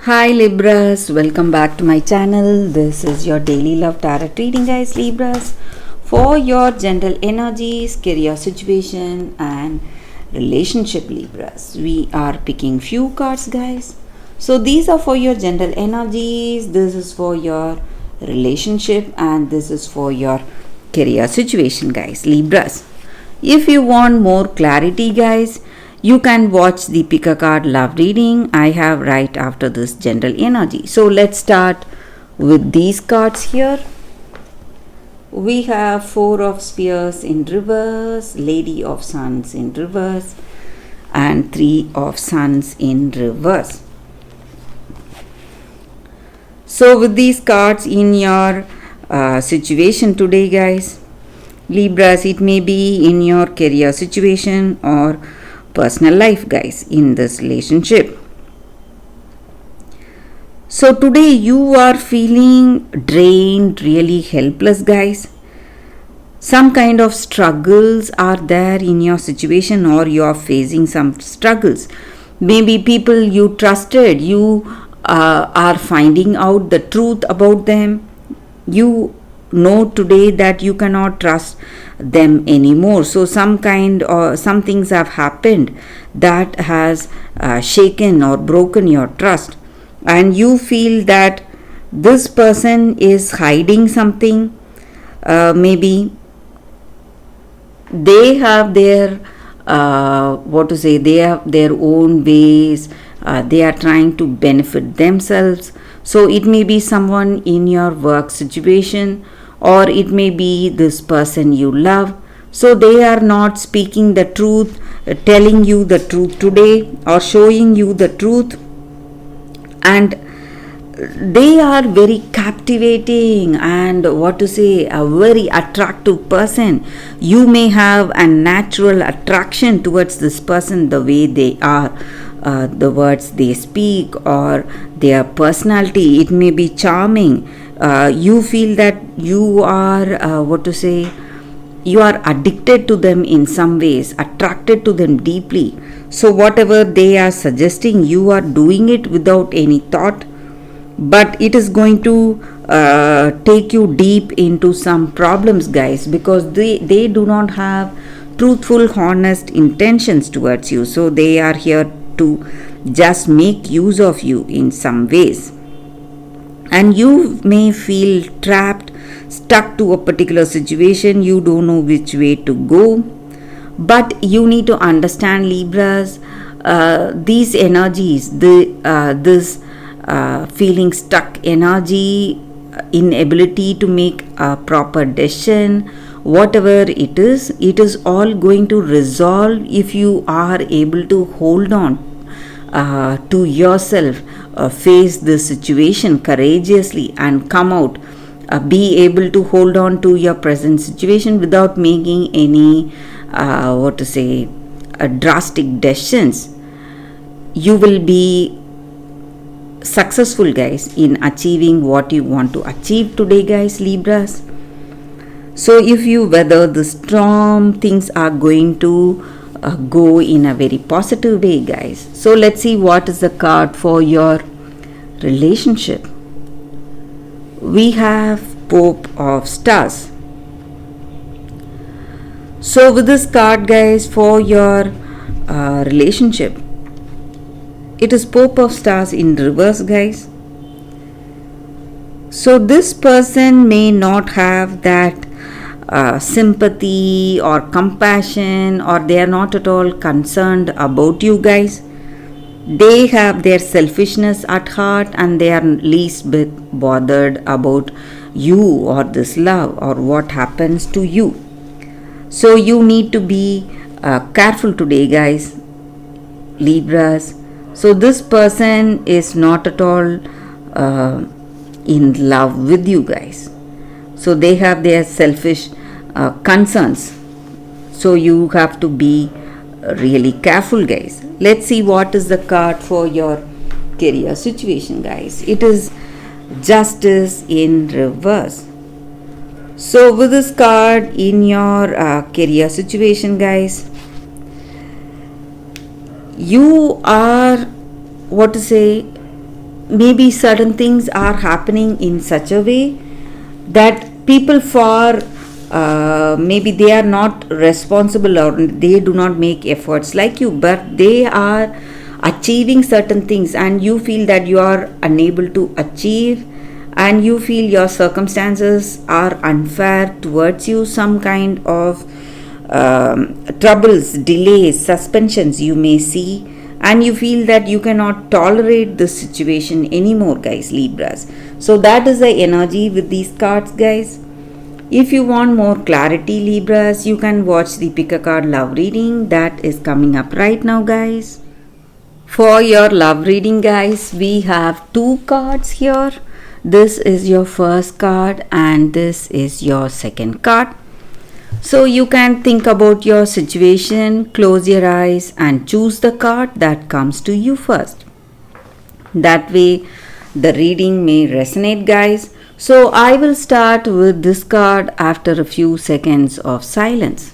Hi Libras, welcome back to my channel. This is your daily love tarot reading, guys. Libras, for your general energies, career situation and relationship. Libras, we are picking few cards, guys. So these are for your general energies, this is for your relationship, and this is for your career situation, guys. Libras, if you want more clarity, guys, you can watch the pick a card love reading I have right after this general energy. So let's start with these cards here. We have Four of Spears in reverse, Lady of Suns in reverse, and Three of Suns in reverse. So with these cards in your situation today, guys, Libras, it may be in your career situation or personal life, guys, in this relationship. So today you are feeling drained, really helpless, guys. Some kind of struggles are there in your situation, or you are facing some struggles. Maybe people you trusted, you are finding out the truth about them. You know today that you cannot trust them anymore. So some things have happened that has shaken or broken your trust, and you feel that this person is hiding something. Maybe they have their they have their own ways. They are trying to benefit themselves. So it may be someone in your work situation, or it may be this person you love. So they are not speaking the truth, telling you the truth today, or showing you the truth, and they are very captivating and a very attractive person. You may have a natural attraction towards this person, the way they are, the words they speak, or their personality. It may be charming. You feel that you are you are addicted to them in some ways, attracted to them deeply. So whatever they are suggesting, you are doing it without any thought, but it is going to take you deep into some problems, guys, because they do not have truthful, honest intentions towards you. So they are here to just make use of you in some ways, and you may feel trapped, stuck to a particular situation. You don't know which way to go, but you need to understand, Libras, these energies, this feeling stuck energy, inability to make a proper decision, whatever it is all going to resolve if you are able to hold on to yourself, face this situation courageously and come out, be able to hold on to your present situation without making any drastic decisions. You will be successful, guys, in achieving what you want to achieve today, guys, Libras. So if you weather the storm, things are going to go in a very positive way, guys. So let's see what is the card for your relationship. We have Pope of Stars. So with this card, guys, for your relationship, it is Pope of Stars in reverse, guys. So this person may not have that sympathy or compassion, or they are not at all concerned about you, guys. They have their selfishness at heart, and they are least bit bothered about you or this love or what happens to you. So you need to be careful today, guys, Libras. So this person is not at all in love with you, guys. So they have their selfish concerns. So you have to be really careful, guys. Let's see what is the card for your career situation, guys. It is Justice in reverse. So with this card in your career situation, guys, you are maybe certain things are happening in such a way that people for maybe they are not responsible or they do not make efforts like you, but they are achieving certain things and you feel that you are unable to achieve, and you feel your circumstances are unfair towards you, some kind of troubles, delays, suspensions you may see, and you feel that you cannot tolerate this situation anymore, guys, Libras. So that is the energy with these cards, guys. If you want more clarity, Libras, you can watch the pick a card love reading that is coming up right now, guys. For your love reading, guys, we have two cards here. This is your first card and this is your second card. So you can think about your situation, close your eyes and choose the card that comes to you first. That way the reading may resonate, guys. So I will start with this card after a few seconds of silence.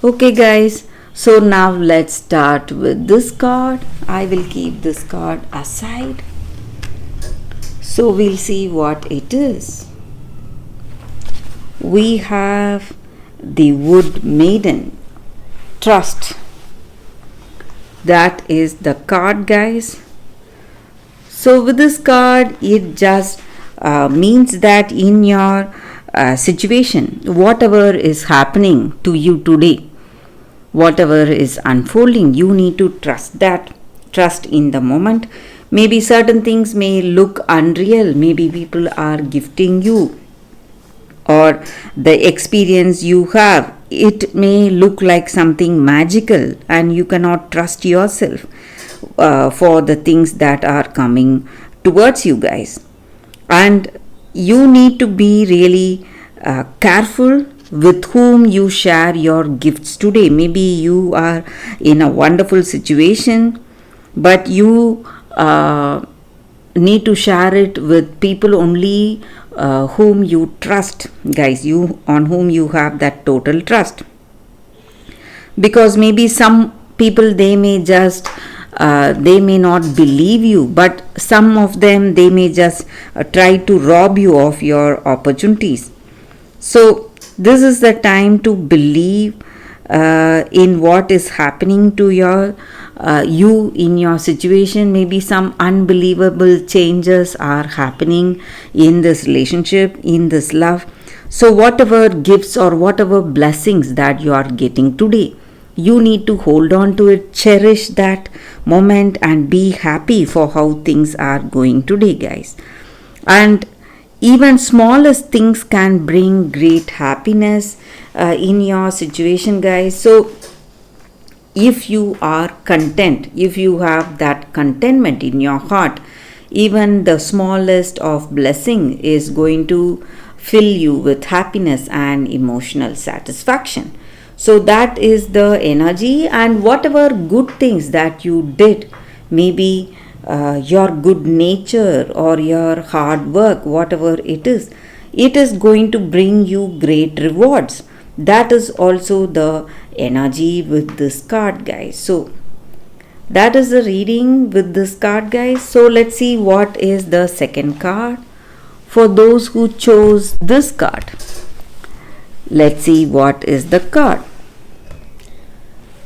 Okay, guys, so now let's start with this card. I will keep this card aside. So we'll see what it is. We have the Wood Maiden, Trust. That is the card, guys. So with this card, it just means that in your situation, whatever is happening to you today, whatever is unfolding, you need to trust that. Trust in the moment. Maybe certain things may look unreal. Maybe people are gifting you, or the experience you have, it may look like something magical and you cannot trust yourself for the things that are coming towards you, guys. And you need to be really careful with whom you share your gifts today. Maybe you are in a wonderful situation, but you need to share it with people only whom you trust, guys, you on whom you have that total trust. Because maybe some people, they may just they may not believe you, but some of them, they may just try to rob you of your opportunities. So this is the time to believe in what is happening to your you in your situation. Maybe some unbelievable changes are happening in this relationship, in this love. So whatever gifts or whatever blessings that you are getting today, you need to hold on to it, cherish that moment and be happy for how things are going today, guys. And even smallest things can bring great happiness in your situation, guys. So if you are content, if you have that contentment in your heart, even the smallest of blessing is going to fill you with happiness and emotional satisfaction. So that is the energy. And whatever good things that you did, maybe your good nature or your hard work, whatever it is going to bring you great rewards. That is also the energy with this card, guys. So that is the reading with this card, guys. So let's see what is the second card for those who chose this card. Let's see what is the card.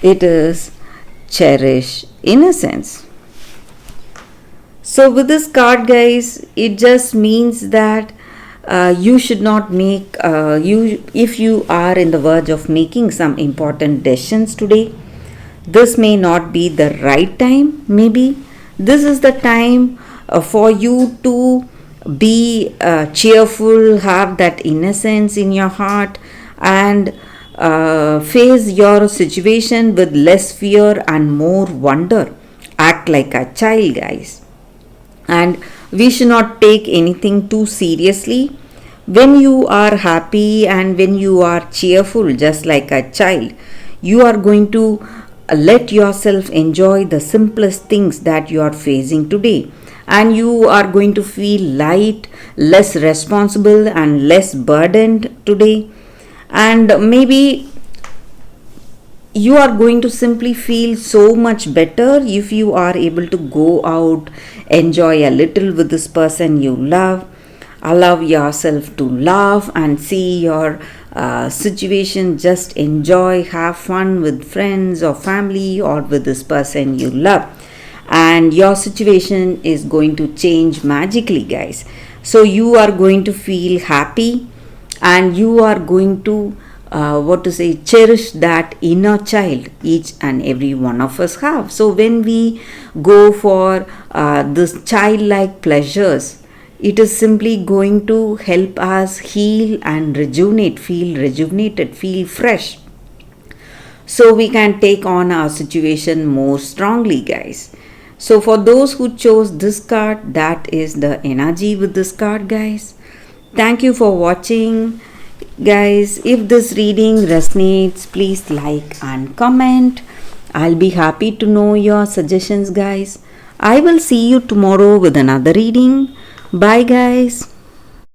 It is Cherish Innocence. So with this card, guys, it just means that you should not make if you are in the verge of making some important decisions today, this may not be the right time. Maybe this is the time for you to be cheerful, have that innocence in your heart, and face your situation with less fear and more wonder. Act like a child, guys. And we should not take anything too seriously. When you are happy and when you are cheerful, just like a child, you are going to let yourself enjoy the simplest things that you are facing today. And you are going to feel light, less responsible, and less burdened today. And maybe you are going to simply feel so much better if you are able to go out, enjoy a little with this person you love, allow yourself to laugh and see your situation, just enjoy, have fun with friends or family or with this person you love, and your situation is going to change magically, guys. So you are going to feel happy, and you are going to cherish that inner child each and every one of us have. So when we go for this childlike pleasures, it is simply going to help us heal and rejuvenate, feel rejuvenated, feel fresh, so we can take on our situation more strongly, guys. So for those who chose this card, that is the energy with this card, guys. Thank you for watching, guys. If this reading resonates, please like and comment. I'll be happy to know your suggestions, guys. I will see you tomorrow with another reading. Bye, guys.